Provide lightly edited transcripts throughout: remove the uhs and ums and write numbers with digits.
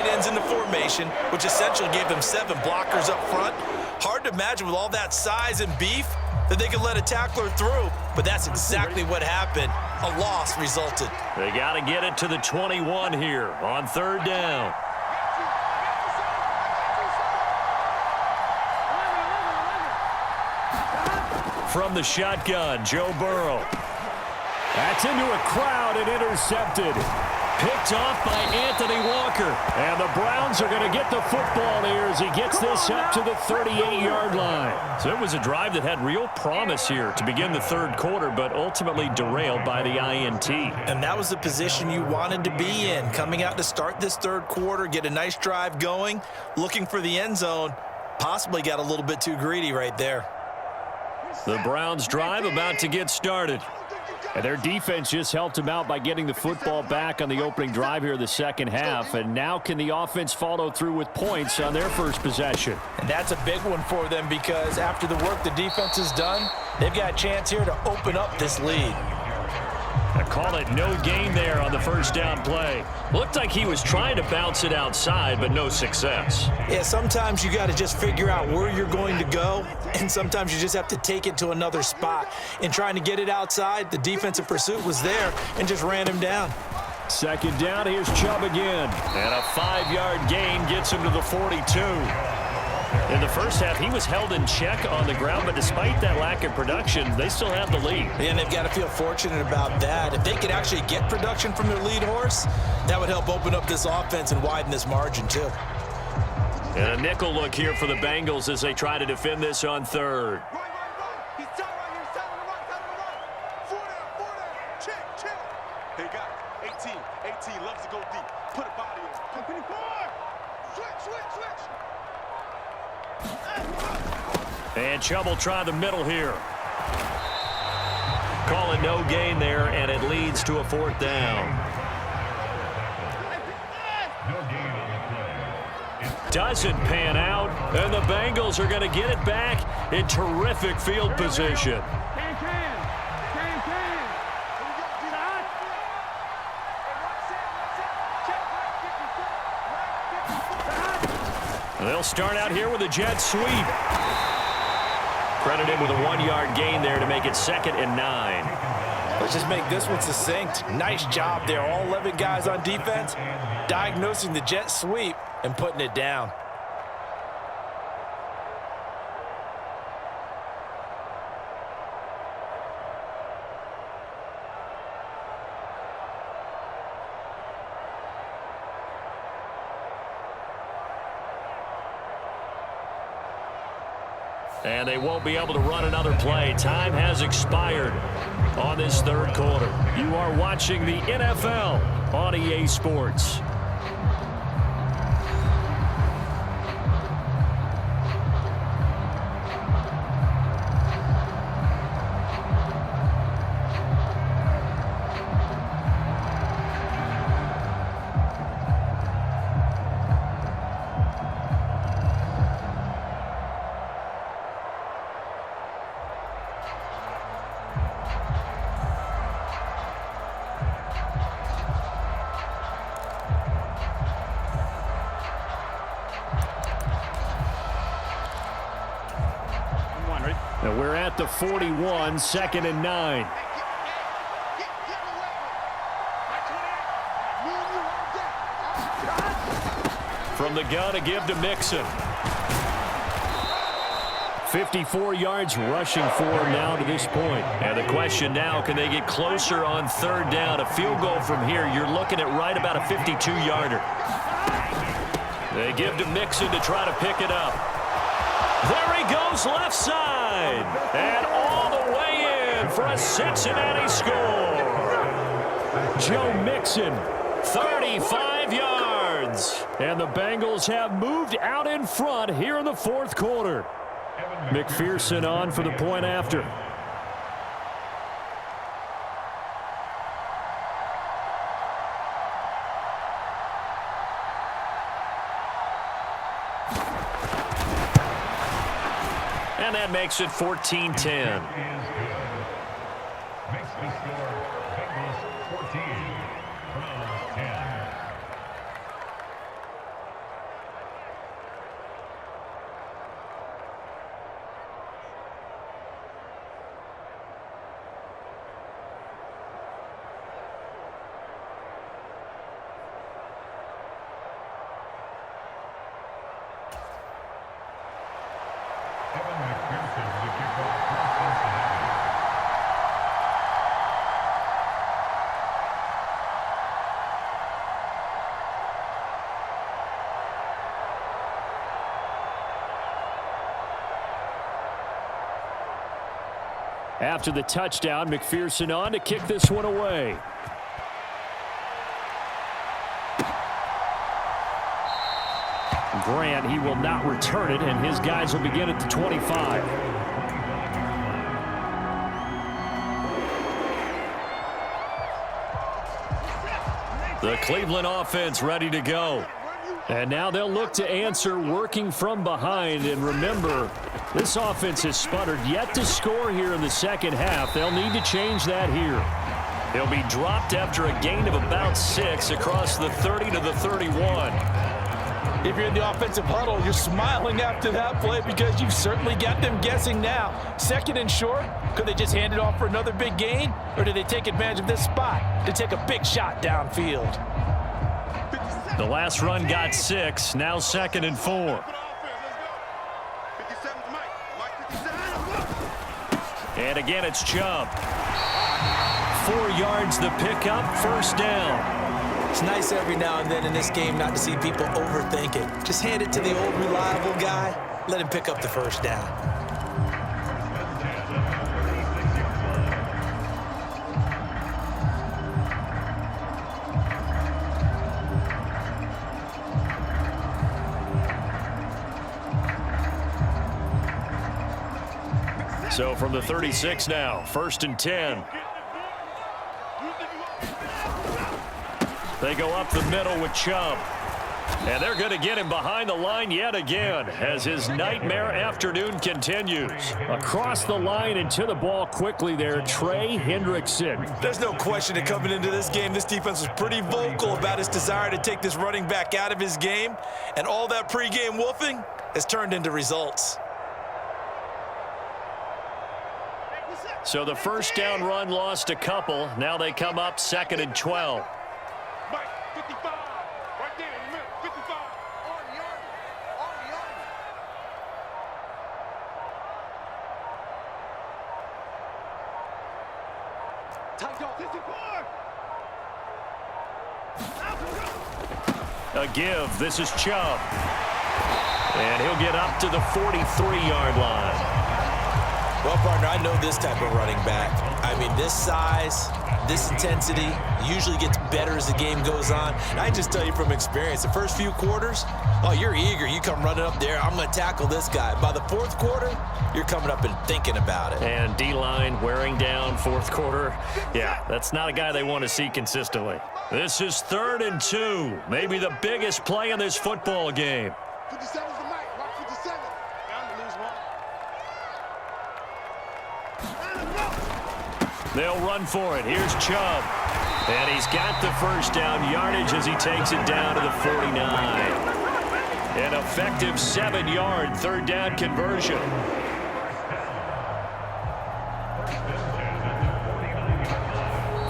ends in the formation, which essentially gave them 7 blockers up front. Hard to imagine with all that size and beef that they could let a tackler through, but that's exactly what happened. A loss resulted. They got to get it to the 21 here on 3rd down. From the shotgun, Joe Burrow. That's into a crowd and intercepted. Picked off by Anthony Walker. And the Browns are going to get the football here as he gets this up to the 38-yard line. So it was a drive that had real promise here to begin the 3rd quarter, but ultimately derailed by the INT. And that was the position you wanted to be in. Coming out to start this 3rd quarter, get a nice drive going, looking for the end zone. Possibly got a little bit too greedy right there. The Browns drive about to get started. And their defense just helped them out by getting the football back on the opening drive here in the 2nd half. And now can the offense follow through with points on their first possession? And that's a big one for them because after the work the defense has done, they've got a chance here to open up this lead. I call it no gain there on the 1st down play. Looked like he was trying to bounce it outside, but no success. Yeah, sometimes you got to just figure out where you're going to go, and sometimes you just have to take it to another spot. In trying to get it outside, the defensive pursuit was there and just ran him down. 2nd down, here's Chubb again. And a 5-yard gain gets him to the 42. In the 1st half, he was held in check on the ground, but despite that lack of production, they still have the lead. And they've got to feel fortunate about that. If they could actually get production from their lead horse, that would help open up this offense and widen this margin too. And a nickel look here for the Bengals as they try to defend this on 3rd. And Chubb will try the middle here. Call it no gain there, and it leads to a 4th down. Doesn't pan out, and the Bengals are going to get it back in terrific field position. They'll start out here with a jet sweep. Credit him with a 1-yard gain there to make it 2nd and 9. Let's just make this one succinct. Nice job there. All 11 guys on defense diagnosing the jet sweep and putting it down. And they won't be able to run another play. Time has expired on this 3rd quarter. You are watching the NFL on EA Sports. And we're at the 41, 2nd and 9. From the gun, a give to Mixon. 54 yards rushing for him now to this point. And the question now, can they get closer on 3rd down? A field goal from here, you're looking at right about a 52-yarder. They give to Mixon to try to pick it up. There he goes, left side. And all the way in for a Cincinnati score. Joe Mixon, 35 yards. And the Bengals have moved out in front here in the 4th quarter. McPherson on for the point after. And that makes it 14-10. After the touchdown, McPherson on to kick this one away. Grant, he will not return it, and his guys will begin at the 25. The Cleveland offense ready to go. And now they'll look to answer working from behind. And remember, this offense has sputtered yet to score here in the second half. They'll need to change that here. He'll be dropped after a gain of about 6 across the 30 to the 31. If you're in the offensive huddle, you're smiling after that play because you've certainly got them guessing now. Second and short, could they just hand it off for another big gain? Or did they take advantage of this spot to take a big shot downfield? The last run got 6, now 2nd and 4. And again, it's Chubb. 4 yards the pickup, first down. It's nice every now and then in this game not to see people overthink it. Just hand it to the old reliable guy, let him pick up the first down. So from the 36 now, 1st and 10. They go up the middle with Chubb. And they're going to get him behind the line yet again as his nightmare afternoon continues. Across the line and to the ball quickly there, Trey Hendrickson. There's no question that coming into this game, this defense was pretty vocal about its desire to take this running back out of his game. And all that pregame woofing has turned into results. So the first down run lost a couple. Now they come up 2nd and 12. A give. This is Chubb. And he'll get up to the 43-yard line. Well, partner, I know this type of running back. I mean, this size, this intensity usually gets better as the game goes on. And I just tell you from experience, the first few quarters, oh, you're eager. You come running up there, I'm going to tackle this guy. By the 4th quarter, you're coming up and thinking about it. And D-line wearing down 4th quarter. Yeah, that's not a guy they want to see consistently. This is 3rd and 2. Maybe the biggest play in this football game. 57's the mic. Mark 57. Bound to lose one. They'll run for it. Here's Chubb. And he's got the first down yardage as he takes it down to the 49. An effective 7-yard 3rd down conversion.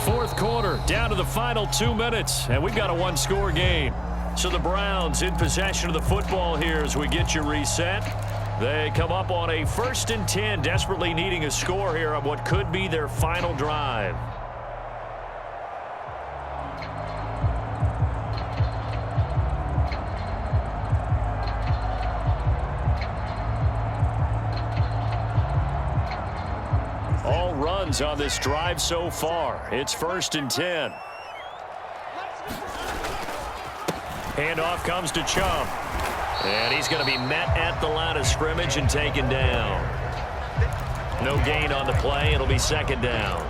Fourth quarter, down to the final 2 minutes, and we've got a 1-score game. So the Browns in possession of the football here as we get you reset. They come up on a 1st and 10, desperately needing a score here on what could be their final drive. All runs on this drive so far. It's 1st and 10. Handoff comes to Chubb. And he's going to be met at the line of scrimmage and taken down. No gain on the play. It'll be 2nd down.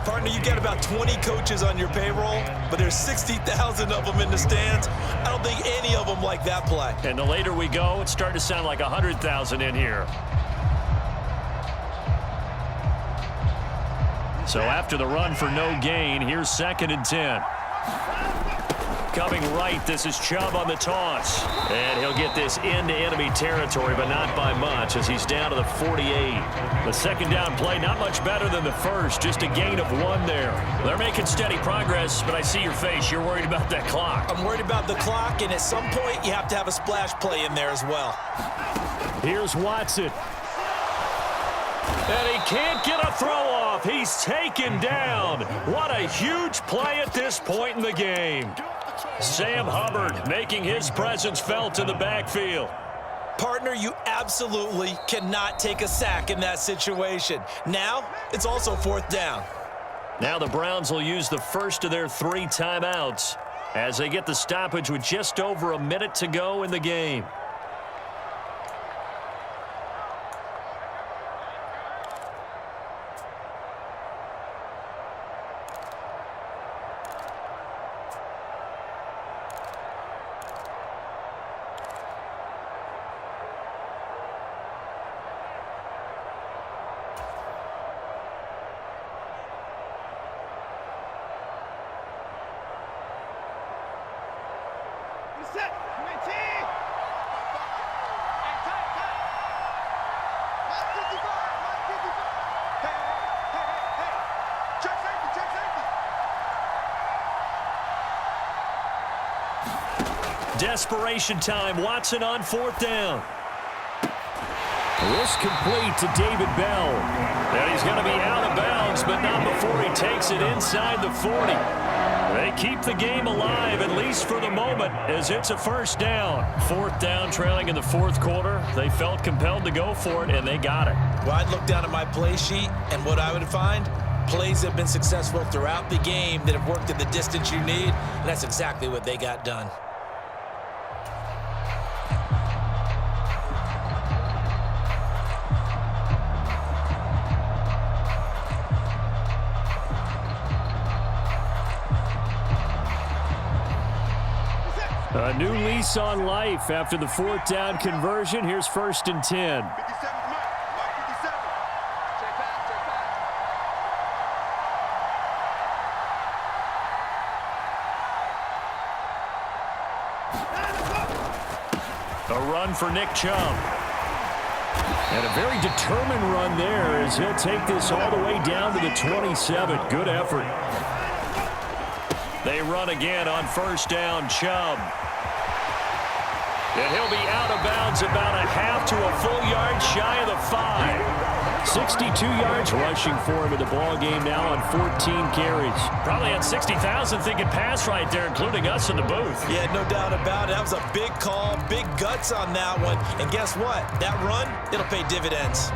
Partner, you got about 20 coaches on your payroll, but there's 60,000 of them in the stands. I don't think any of them like that play. And the later we go, it's starting to sound like 100,000 in here. So after the run for no gain, here's 2nd and 10. Coming right, this is Chubb on the toss. And he'll get this into enemy territory, but not by much as he's down to the 48. The 2nd down play, not much better than the first, just a gain of 1 there. They're making steady progress, but I see your face. You're worried about that clock. I'm worried about the clock, and at some point, you have to have a splash play in there as well. Here's Watson. And he can't get a throw off. He's taken down. What a huge play at this point in the game. Sam Hubbard making his presence felt in the backfield. Partner, you absolutely cannot take a sack in that situation. Now, it's also 4th down. Now the Browns will use the first of their 3 timeouts as they get the stoppage with just over a minute to go in the game. Desperation time. Watson on 4th down. This complete to David Bell. And he's going to be out of bounds, but not before he takes it inside the 40. They keep the game alive, at least for the moment, as it's a 1st down. 4th down, trailing in the 4th quarter. They felt compelled to go for it, and they got it. Well, I'd look down at my play sheet, and what I would find, plays have been successful throughout the game that have worked at the distance you need, and that's exactly what they got done. A new lease on life after the 4th down conversion. Here's 1st and 10. A run for Nick Chubb. And a very determined run there as he'll take this all the way down to the 27. Good effort. They run again on 1st down. Chubb. And he'll be out of bounds about a half to a full yard shy of the 5. 62 yards rushing for him in the ball game now on 14 carries. Probably had 60,000 thinking pass right there, including us in the booth. Yeah, no doubt about it. That was a big call, big guts on that one. And guess what? That run, it'll pay dividends.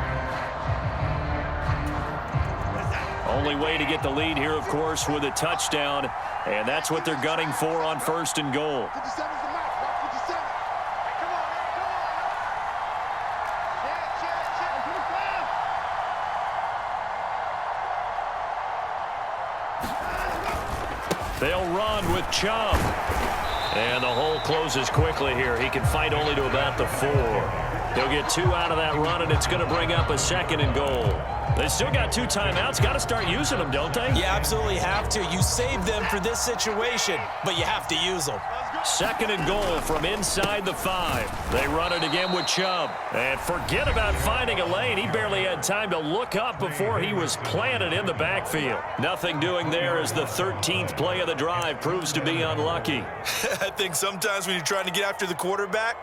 Only way to get the lead here, of course, with a touchdown. And that's what they're gunning for on 1st and goal. They'll run with Chubb. And the hole closes quickly here. He can fight only to about the 4. He'll get 2 out of that run, and it's going to bring up a 2nd and goal. They still got 2 timeouts. Got to start using them, don't they? You absolutely have to. You save them for this situation, but you have to use them. 2nd and goal from inside the 5. They run it again with Chubb. And forget about finding a lane. He barely had time to look up before he was planted in the backfield. Nothing doing there as the 13th play of the drive proves to be unlucky. I think sometimes when you're trying to get after the quarterback,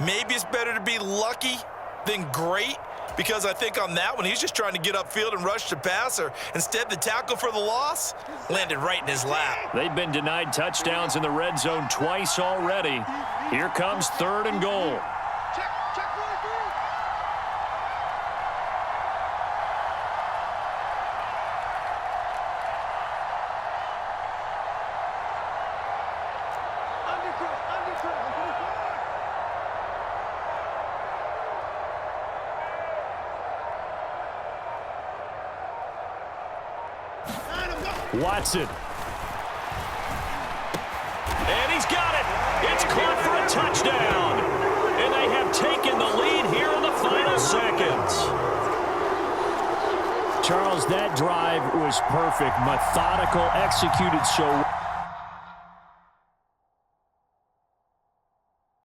maybe it's better to be lucky than great. Because I think on that one, he's just trying to get upfield and rush the passer. Instead, the tackle for the loss landed right in his lap. They've been denied touchdowns in the red zone twice already. Here comes 3rd and goal. Watson. And he's got it. It's caught for a touchdown. And they have taken the lead here in the final seconds. Charles, that drive was perfect. Methodical, executed so